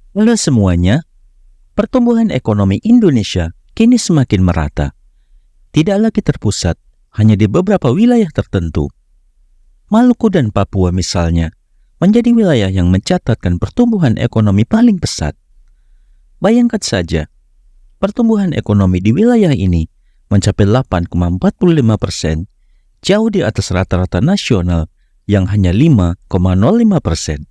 Halo semuanya, pertumbuhan ekonomi Indonesia kini semakin merata. Tidak lagi terpusat hanya di beberapa wilayah tertentu. Maluku dan Papua misalnya, menjadi wilayah yang mencatatkan pertumbuhan ekonomi paling pesat. Bayangkan saja, pertumbuhan ekonomi di wilayah ini mencapai 8,45%, jauh di atas rata-rata nasional yang hanya 5,05%.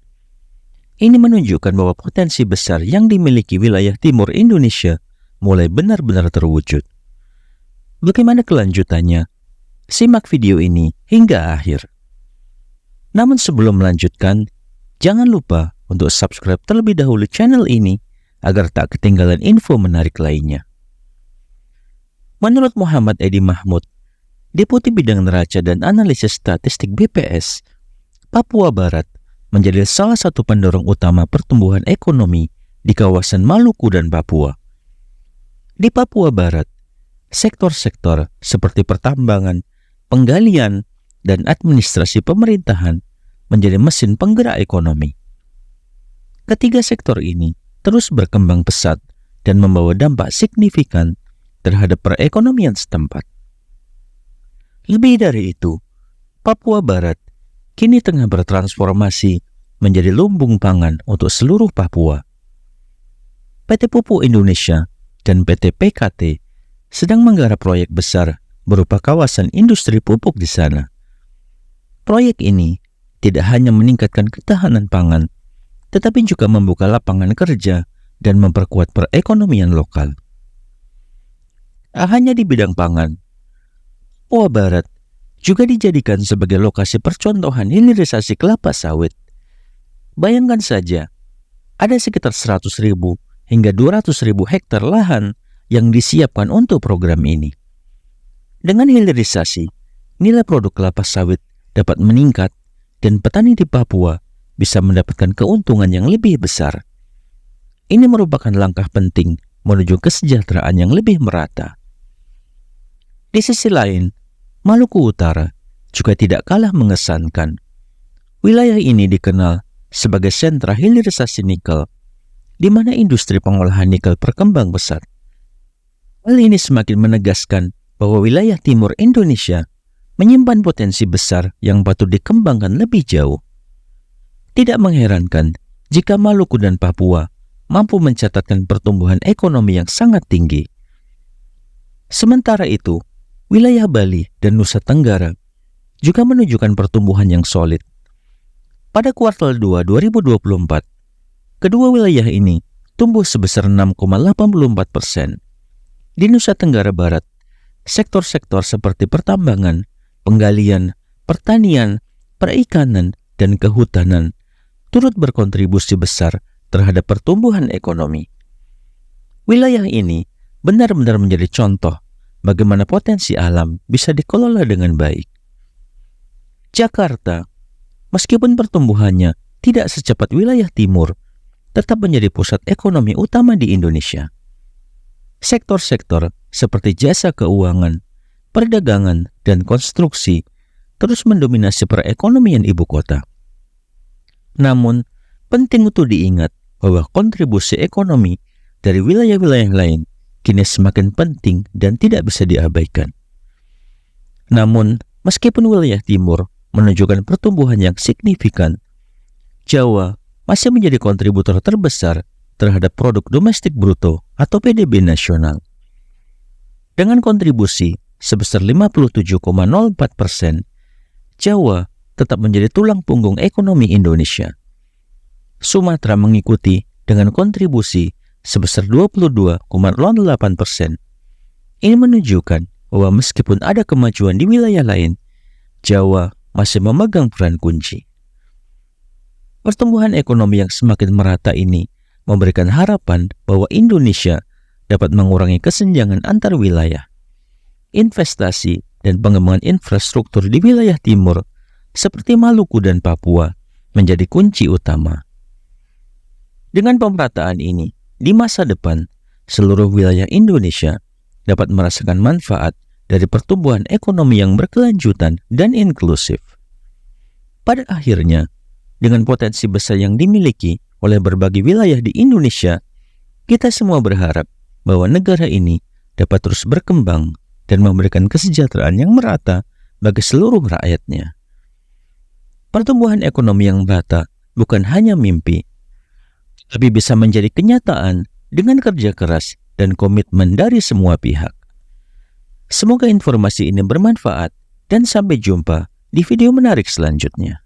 Ini menunjukkan bahwa potensi besar yang dimiliki wilayah timur Indonesia mulai benar-benar terwujud. Bagaimana kelanjutannya? Simak video ini hingga akhir. Namun sebelum melanjutkan, jangan lupa untuk subscribe terlebih dahulu channel ini agar tak ketinggalan info menarik lainnya. Menurut Muhammad Edi Mahmud, Deputi Bidang Neraca dan Analisis Statistik BPS, Papua Barat menjadi salah satu pendorong utama pertumbuhan ekonomi di kawasan Maluku dan Papua. Di Papua Barat, sektor-sektor seperti pertambangan, penggalian, dan administrasi pemerintahan menjadi mesin penggerak ekonomi. Ketiga sektor ini terus berkembang pesat dan membawa dampak signifikan terhadap perekonomian setempat. Lebih dari itu, Papua Barat kini tengah bertransformasi menjadi lumbung pangan untuk seluruh Papua. PT Pupuk Indonesia dan PT PKT sedang menggarap proyek besar berupa kawasan industri pupuk di sana. Proyek ini tidak hanya meningkatkan ketahanan pangan, tetapi juga membuka lapangan kerja dan memperkuat perekonomian lokal. Hanya di bidang pangan, Papua Barat juga dijadikan sebagai lokasi percontohan hilirisasi kelapa sawit. Bayangkan saja, ada sekitar 100.000 hingga 200.000 hektar lahan yang disiapkan untuk program ini. Dengan hilirisasi, nilai produk kelapa sawit dapat meningkat dan petani di Papua bisa mendapatkan keuntungan yang lebih besar. Ini merupakan langkah penting menuju kesejahteraan yang lebih merata. Di sisi lain, Maluku Utara juga tidak kalah mengesankan. Wilayah ini dikenal sebagai sentra hilirisasi nikel, di mana industri pengolahan nikel berkembang pesat. Hal ini semakin menegaskan bahwa wilayah timur Indonesia menyimpan potensi besar yang patut dikembangkan lebih jauh. Tidak mengherankan jika Maluku dan Papua mampu mencatatkan pertumbuhan ekonomi yang sangat tinggi. Sementara itu, wilayah Bali dan Nusa Tenggara juga menunjukkan pertumbuhan yang solid. Pada kuartal 2 2024, kedua wilayah ini tumbuh sebesar 6,84%. Di Nusa Tenggara Barat, sektor-sektor seperti pertambangan, penggalian, pertanian, perikanan, dan kehutanan turut berkontribusi besar terhadap pertumbuhan ekonomi. Wilayah ini benar-benar menjadi contoh bagaimana potensi alam bisa dikelola dengan baik. Jakarta, meskipun pertumbuhannya tidak secepat wilayah timur, tetap menjadi pusat ekonomi utama di Indonesia. Sektor-sektor seperti jasa keuangan, perdagangan, dan konstruksi terus mendominasi perekonomian ibu kota. Namun, penting untuk diingat bahwa kontribusi ekonomi dari wilayah-wilayah lain kini semakin penting dan tidak bisa diabaikan. Namun, meskipun wilayah timur menunjukkan pertumbuhan yang signifikan, Jawa masih menjadi kontributor terbesar terhadap produk domestik bruto atau PDB nasional. Dengan kontribusi sebesar 57,04%, Jawa tetap menjadi tulang punggung ekonomi Indonesia. Sumatera mengikuti dengan kontribusi sebesar 22,08%. Ini menunjukkan bahwa meskipun ada kemajuan di wilayah lain, Jawa masih memegang peran kunci. Pertumbuhan ekonomi yang semakin merata ini memberikan harapan bahwa Indonesia dapat mengurangi kesenjangan antar wilayah. Investasi dan pengembangan infrastruktur di wilayah timur seperti Maluku dan Papua menjadi kunci utama. Dengan pemerataan ini, di masa depan, seluruh wilayah Indonesia dapat merasakan manfaat dari pertumbuhan ekonomi yang berkelanjutan dan inklusif. Pada akhirnya, dengan potensi besar yang dimiliki, oleh berbagai wilayah di Indonesia, kita semua berharap bahwa negara ini dapat terus berkembang dan memberikan kesejahteraan yang merata bagi seluruh rakyatnya. Pertumbuhan ekonomi yang merata bukan hanya mimpi, tapi bisa menjadi kenyataan dengan kerja keras dan komitmen dari semua pihak. Semoga informasi ini bermanfaat dan sampai jumpa di video menarik selanjutnya.